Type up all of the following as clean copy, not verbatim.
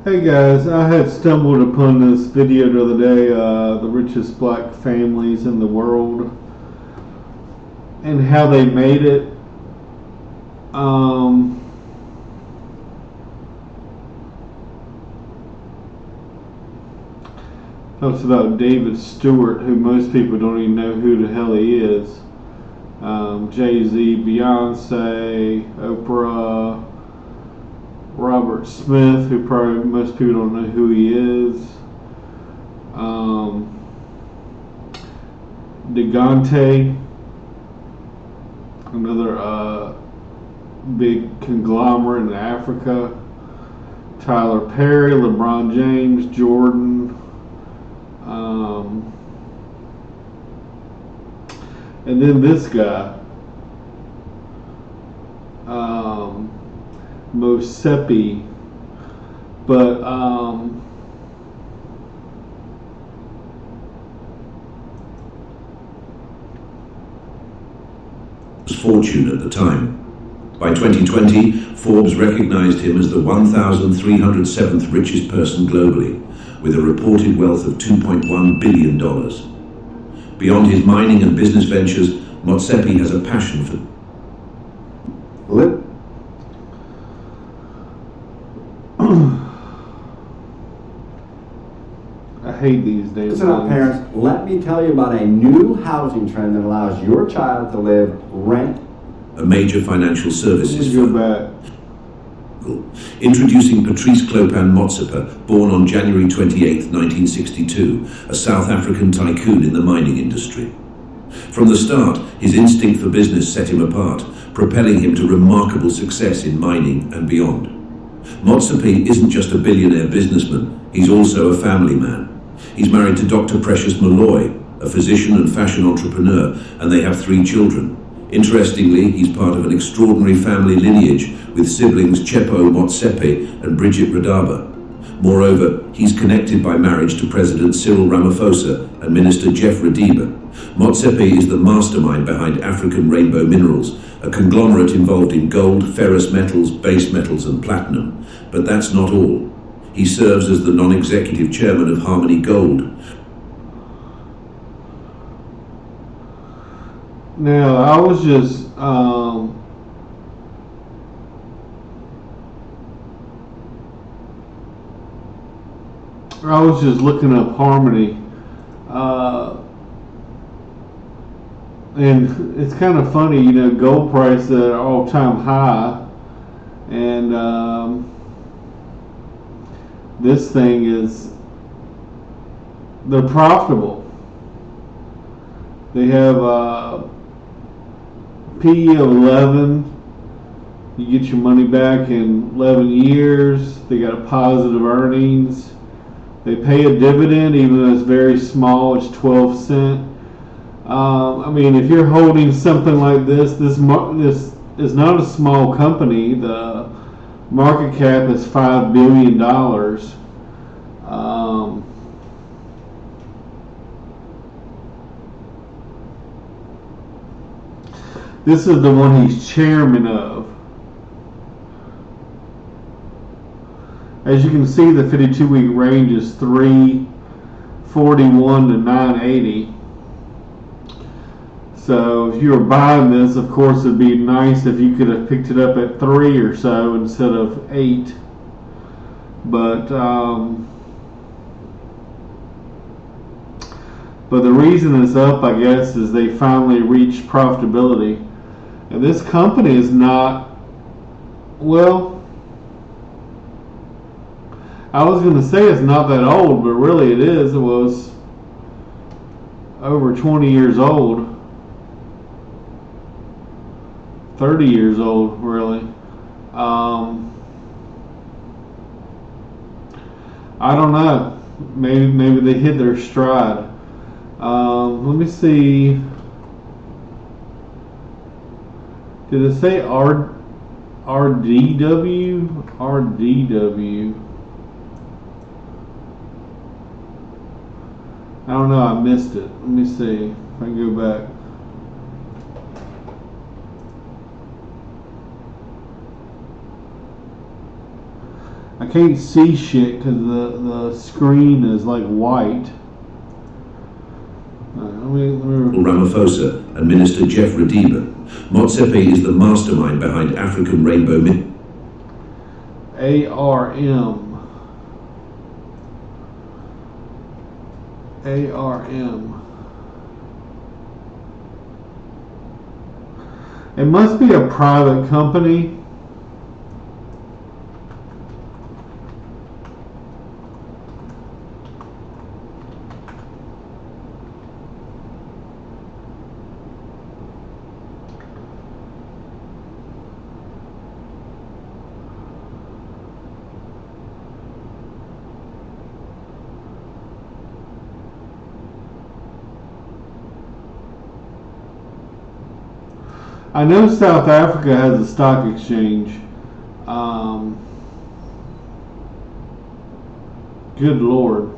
Hey guys, I had stumbled upon this video the other day, the richest black families in the world, and how they made it. Um, Talks about David Stewart, who most people don't even know who the hell he is. Jay-Z, Beyonce, Oprah, Robert Smith, who probably most people don't know who he is. Digante, another big conglomerate in Africa. Tyler Perry, LeBron James, Jordan. And then this guy, Mosepi, but fortune at the time. By 2020, Forbes recognized him as the 1,307th richest person globally, with a reported wealth of $2.1 billion. Beyond his mining and business ventures, Motsepe has a passion for I hate these days. Listen up, parents. Let me tell you about a new housing trend that allows your child to live rent. A major financial services firm. Introducing Patrice Clopin Motsepe, born on January 28, 1962, a South African tycoon in the mining industry. From the start, his instinct for business set him apart, propelling him to remarkable success in mining and beyond. Motsepe isn't just a billionaire businessman, he's also a family man. He's married to Dr. Precious Malloy, a physician and fashion entrepreneur, and they have 3 children. Interestingly, he's part of an extraordinary family lineage with siblings Chepo Motsepe and Bridget Radaba. Moreover, he's connected by marriage to President Cyril Ramaphosa and Minister Jeff Radiba. Motsepe is the mastermind behind African Rainbow Minerals, a conglomerate involved in gold, ferrous metals, base metals and platinum. But that's not all. He serves as the non-executive chairman of Harmony Gold. Now, I was just looking up Harmony, and it's kind of funny, you know, gold price at an all-time high, and this thing they're profitable. They have PE of 11. You get your money back in 11 years. They got a positive earnings. They pay a dividend, even though it's very small. It's 12 cents. I mean, if you're holding something like this is not a small company. The market cap is $5 billion. This is the one he's chairman of. As you can see, the 52-week range is 341 to 980. So if you were buying this, of course, it'd be nice if you could have picked it up at 3 or so instead of 8. But the reason it's up, I guess, is they finally reached profitability. And this company is not, well, I was going to say it's not that old, but really it is. It was over 20 years old. 30 years old, really. I don't know. Maybe they hit their stride. Let me see. Did it say RDW? RDW. I don't know. I missed it. Let me see if I can go back. I can't see shit because the screen is like white. Ramaphosa and Minister Jeff Radiba. Motsepe is the mastermind behind African Rainbow ARM. ARM. It must be a private company. I know South Africa has a stock exchange. Good Lord.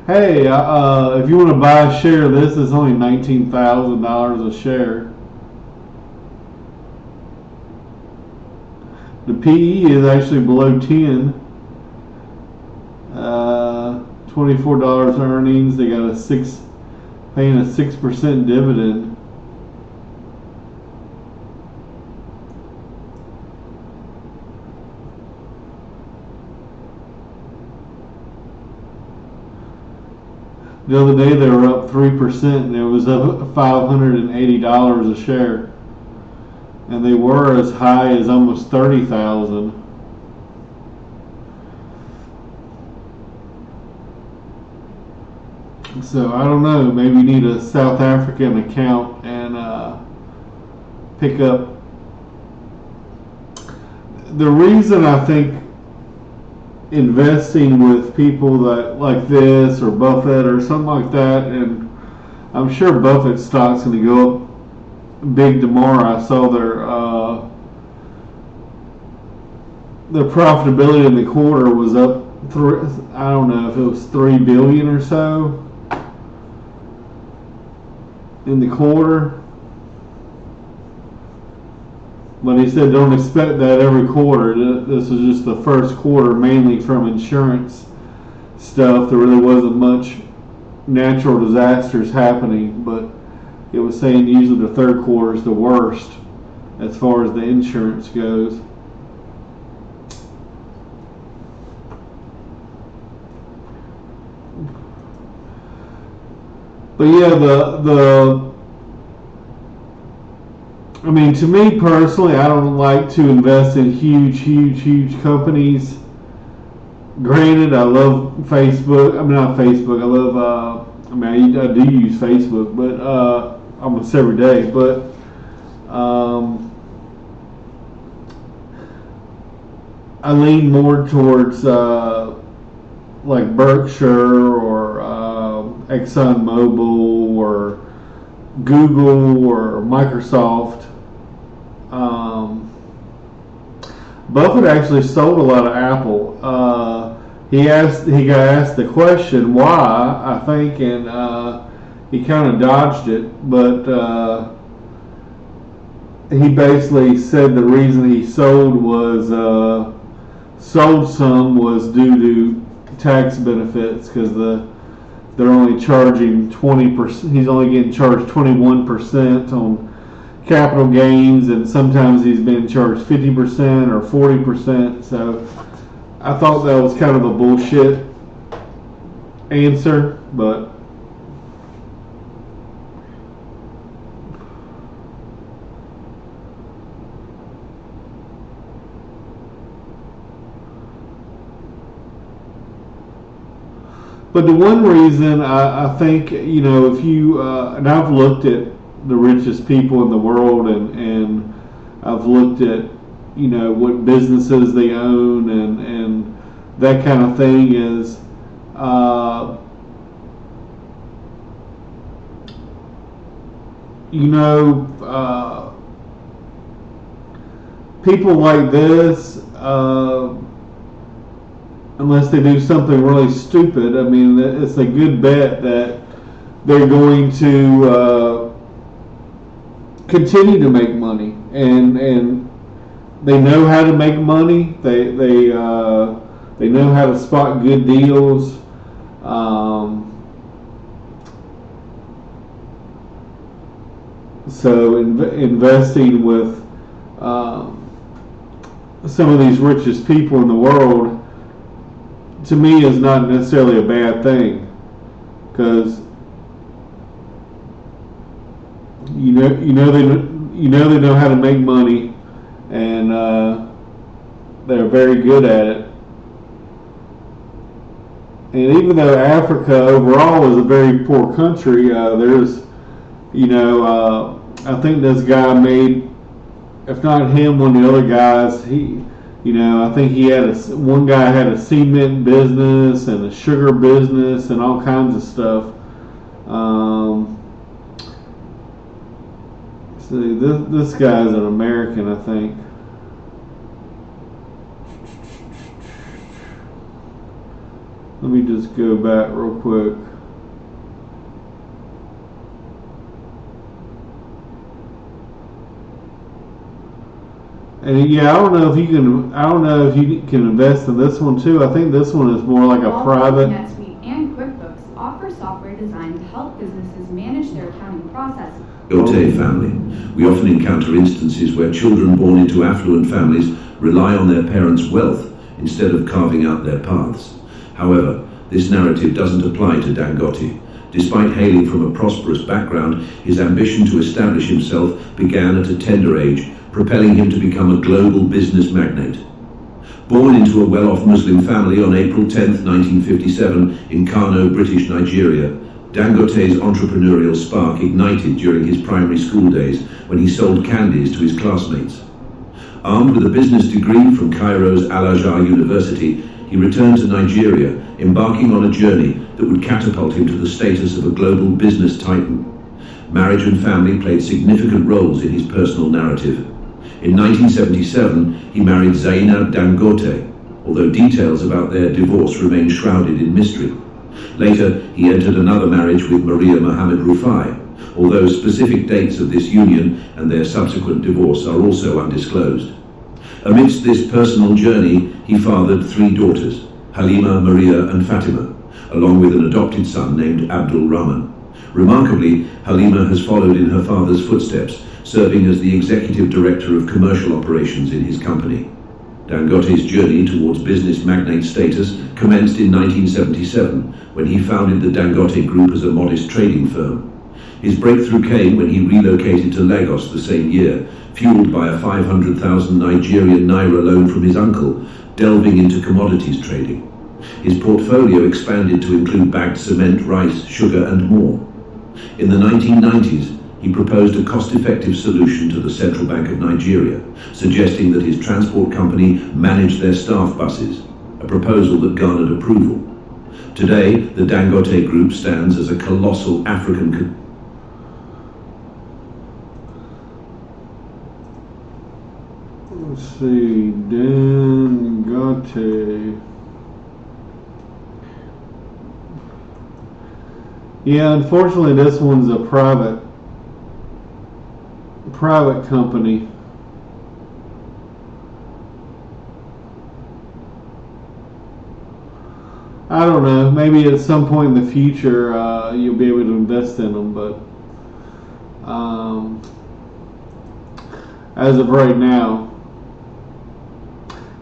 Hey, if you want to buy a share of this, it's only $19,000 a share. The PE is actually below 10. $24 earnings. They got paying a 6% dividend. The other day they were up 3%, and it was up $580 a share, and they were as high as almost 30,000. So I don't know. Maybe you need a South African account and pick up. The reason I think investing with people that like this or Buffett or something like that, and I'm sure Buffett's stock's going to go up big tomorrow. I saw their profitability in the quarter was up. I don't know if it was $3 billion or so in the quarter. But he said don't expect that every quarter. This is just the first quarter, mainly from insurance stuff. There really wasn't much natural disasters happening, but it was saying usually the third quarter is the worst as far as the insurance goes. But yeah, I mean, to me personally, I don't like to invest in huge companies. Granted, I love Facebook. I mean, not Facebook. I love, I do use Facebook, but almost every day. But I lean more towards like Berkshire or ExxonMobil or Google or Microsoft. Buffett actually sold a lot of Apple. He got asked the question why, I think, and he kind of dodged it, but he basically said the reason he sold some was due to tax benefits, because they're only charging 20%. He's only getting charged 21% on capital gains, and sometimes he's been charged 50% or 40%. So I thought that was kind of a bullshit answer, but the one reason I think, if you, and I've looked at the richest people in the world, and I've looked at, what businesses they own and that kind of thing, is people like this, unless they do something really stupid, I mean, it's a good bet that they're going to continue to make money, and they know how to make money. They know how to spot good deals. So investing with some of these richest people in the world, to me, is not necessarily a bad thing, because you know they know how to make money, and they're very good at it. And even though Africa overall is a very poor country, there's, I think this guy made, if not him, one of the other guys, I think one guy had a cement business and a sugar business and all kinds of stuff. See, this guy's an American, I think. Let me just go back real quick. And yeah, I don't know if you can invest in this one too. I think this one is more like a private. NetSuite and QuickBooks offer software designed to help businesses manage their accounting process. Dangote family. We often encounter instances where children born into affluent families rely on their parents' wealth instead of carving out their paths. However, this narrative doesn't apply to Dangote. Despite hailing from a prosperous background, his ambition to establish himself began at a tender age, propelling him to become a global business magnate. Born into a well-off Muslim family on April 10, 1957, in Kano, British Nigeria, Dangote's entrepreneurial spark ignited during his primary school days when he sold candies to his classmates. Armed with a business degree from Cairo's Al-Azhar University, he returned to Nigeria, embarking on a journey that would catapult him to the status of a global business titan. Marriage and family played significant roles in his personal narrative. In 1977, he married Zainab Dangote, although details about their divorce remain shrouded in mystery. Later, he entered another marriage with Maria Mohammed Rufai, although specific dates of this union and their subsequent divorce are also undisclosed. Amidst this personal journey, he fathered 3 daughters, Halima, Maria, and Fatima, along with an adopted son named Abdul Rahman. Remarkably, Halima has followed in her father's footsteps, serving as the executive director of commercial operations in his company. Dangote's journey towards business magnate status commenced in 1977, when he founded the Dangote Group as a modest trading firm. His breakthrough came when he relocated to Lagos the same year, fueled by a 500,000 Nigerian naira loan from his uncle, delving into commodities trading. His portfolio expanded to include bagged cement, rice, sugar, and more. In the 1990s, he proposed a cost-effective solution to the Central Bank of Nigeria, suggesting that his transport company manage their staff buses, a proposal that garnered approval. Today, the Dangote Group stands as a colossal African Let's see, Dangote. Yeah, unfortunately, this one's a private company. I don't know. Maybe at some point in the future, you'll be able to invest in them, but as of right now.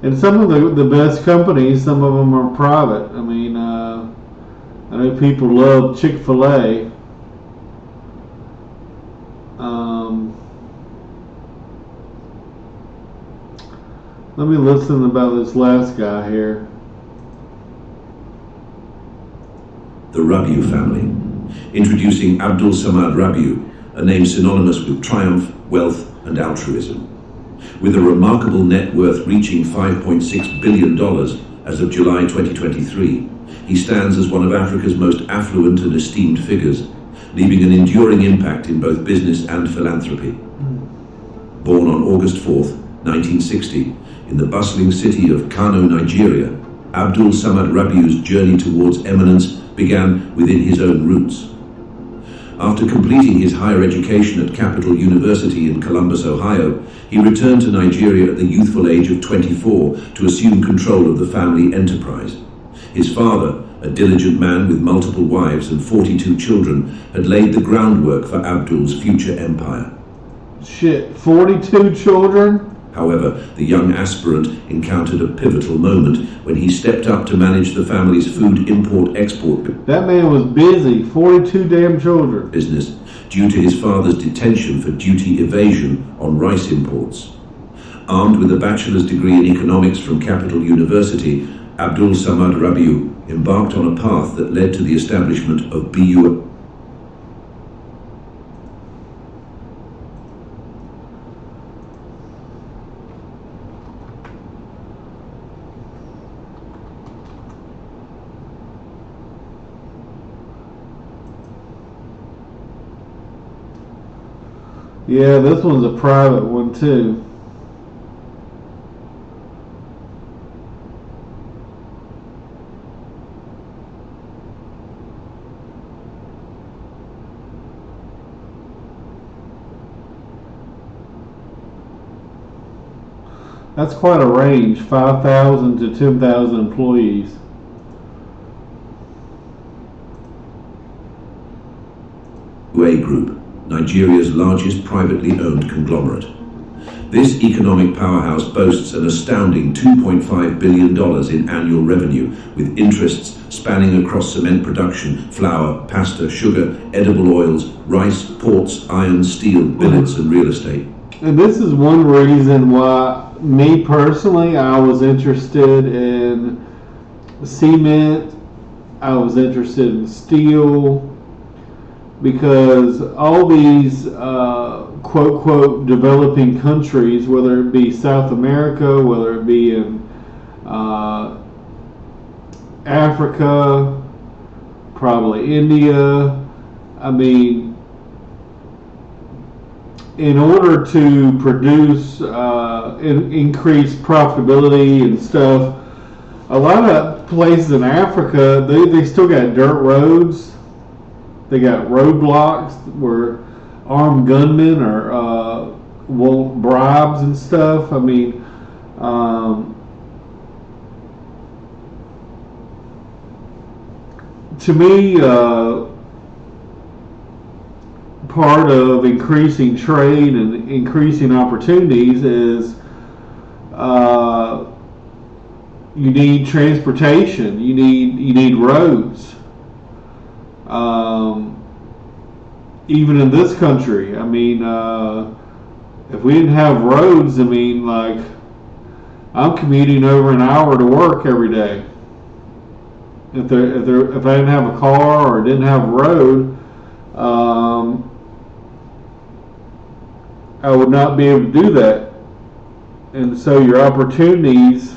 And some of the best companies, some of them are private. I mean, I know people love Chick-fil-A. Let me listen about this last guy here. The Rabiu family. Introducing Abdul Samad Rabiu, a name synonymous with triumph, wealth, and altruism. With a remarkable net worth reaching $5.6 billion as of July 2023, he stands as one of Africa's most affluent and esteemed figures, leaving an enduring impact in both business and philanthropy. Born on August 4th, 1960, in the bustling city of Kano, Nigeria, Abdul Samad Rabiu's journey towards eminence began within his own roots. After completing his higher education at Capital University in Columbus, Ohio, he returned to Nigeria at the youthful age of 24 to assume control of the family enterprise. His father, a diligent man with multiple wives and 42 children, had laid the groundwork for Abdul's future empire. Shit, 42 children? However, the young aspirant encountered a pivotal moment when he stepped up to manage the family's food import-export That man was busy. 42 damn children. business due to his father's detention for duty evasion on rice imports. Armed with a bachelor's degree in economics from Capital University, Abdul Samad Rabiu embarked on a path that led to the establishment of BU. Yeah, this one's a private one too. That's quite a range, 5,000 to 10,000 employees. Group, Nigeria's largest privately owned conglomerate. This economic powerhouse boasts an astounding $2.5 billion in annual revenue, with interests spanning across cement production, flour, pasta, sugar, edible oils, rice, ports, iron, steel, billets, and real estate. And this is one reason why, me personally, I was interested in cement, I was interested in steel, because all these quote quote developing countries, whether it be South America, whether it be in Africa, probably India, I mean, in order to produce increase profitability and stuff, a lot of places in Africa, they still got dirt roads. They got roadblocks where armed gunmen want bribes and stuff. I mean, to me, part of increasing trade and increasing opportunities is you need transportation. You need roads. Even in this country, I mean, if we didn't have roads, I mean, like, I'm commuting over an hour to work every day. If I didn't have a car or didn't have a road, I would not be able to do that. And so your opportunities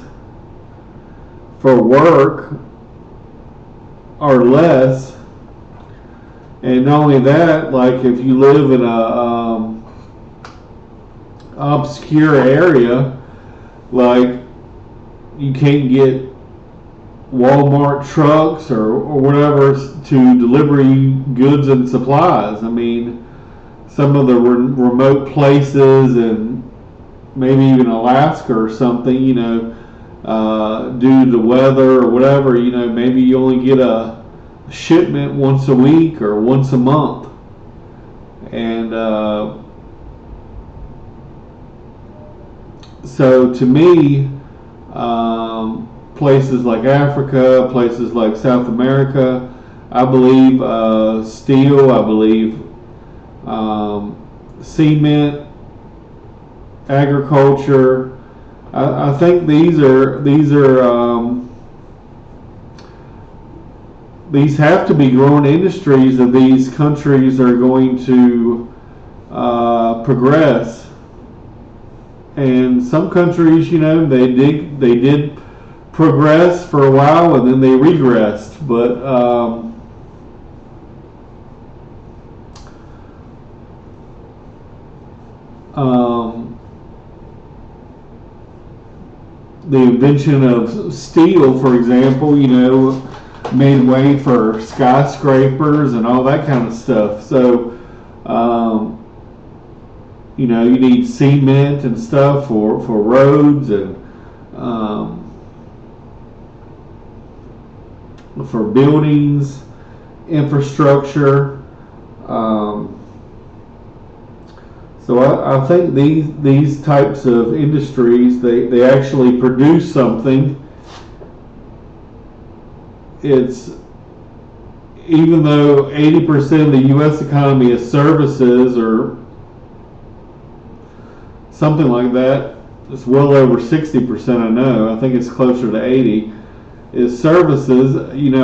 for work are less. And not only that, like if you live in a obscure area, like you can't get Walmart trucks or whatever to deliver you goods and supplies. I mean, some of the remote places and maybe even Alaska or something, you know, due to the weather or whatever, you know, maybe you only get a shipment once a week or once a month. And so to me, places like Africa, places like South America, I believe steel, I believe cement, agriculture, I think these have to be growing industries that these countries are going to progress. And some countries, you know, they did progress for a while and then they regressed. But the invention of steel, for example, you know, made way for skyscrapers and all that kind of stuff. So, you know, you need cement and stuff for roads and for buildings, infrastructure. So I think these types of industries, they actually produce something. It's, even though 80% of the U.S. economy is services or something like that, it's well over 60%. I know. I think it's closer to 80. Is services. You know,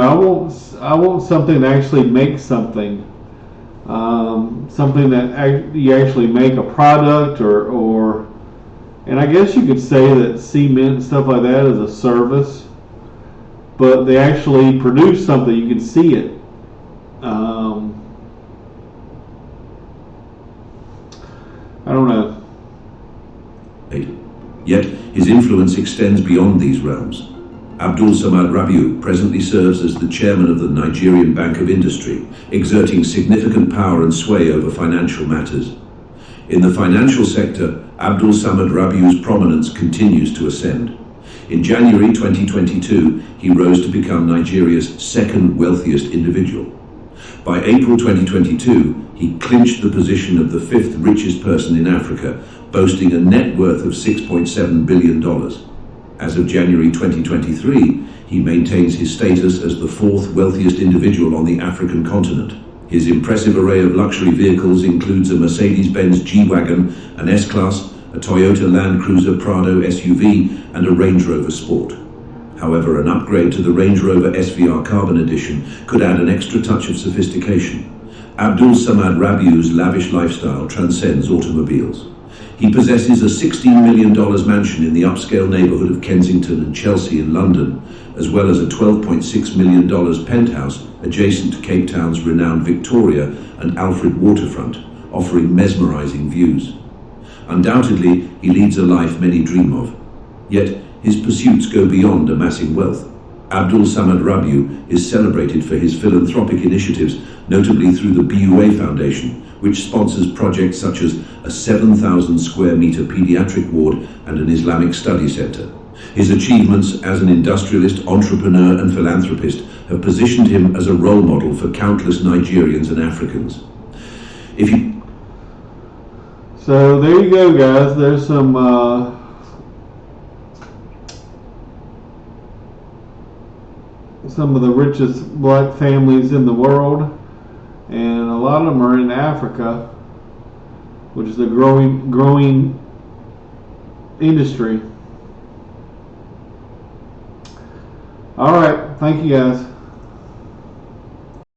I want something that actually makes something. Something that you actually make a product or, and I guess you could say that cement and stuff like that is a service, but they actually produce something. You can see it. I don't know. Yet his influence extends beyond these realms. Abdul Samad Rabiu presently serves as the chairman of the Nigerian Bank of Industry, exerting significant power and sway over financial matters. In the financial sector, Abdul Samad Rabiu's prominence continues to ascend. In January 2022, he rose to become Nigeria's second wealthiest individual. By April 2022, he clinched the position of the fifth richest person in Africa, boasting a net worth of $6.7 billion. As of January 2023, he maintains his status as the fourth wealthiest individual on the African continent. His impressive array of luxury vehicles includes a Mercedes-Benz G-Wagon, an S-Class, a Toyota Land Cruiser Prado SUV, and a Range Rover Sport. However, an upgrade to the Range Rover SVR Carbon Edition could add an extra touch of sophistication. Abdul Samad Rabiu's lavish lifestyle transcends automobiles. He possesses a $16 million mansion in the upscale neighborhood of Kensington and Chelsea in London, as well as a $12.6 million penthouse adjacent to Cape Town's renowned Victoria and Alfred waterfront, offering mesmerizing views. Undoubtedly, he leads a life many dream of. Yet, his pursuits go beyond amassing wealth. Abdul Samad Rabiu is celebrated for his philanthropic initiatives, notably through the BUA Foundation, which sponsors projects such as a 7,000 square meter pediatric ward and an Islamic study center. His achievements as an industrialist, entrepreneur, and philanthropist have positioned him as a role model for countless Nigerians and Africans. So there you go, guys. There's some of the richest black families in the world, and a lot of them are in Africa, which is a growing industry. All right, thank you, guys.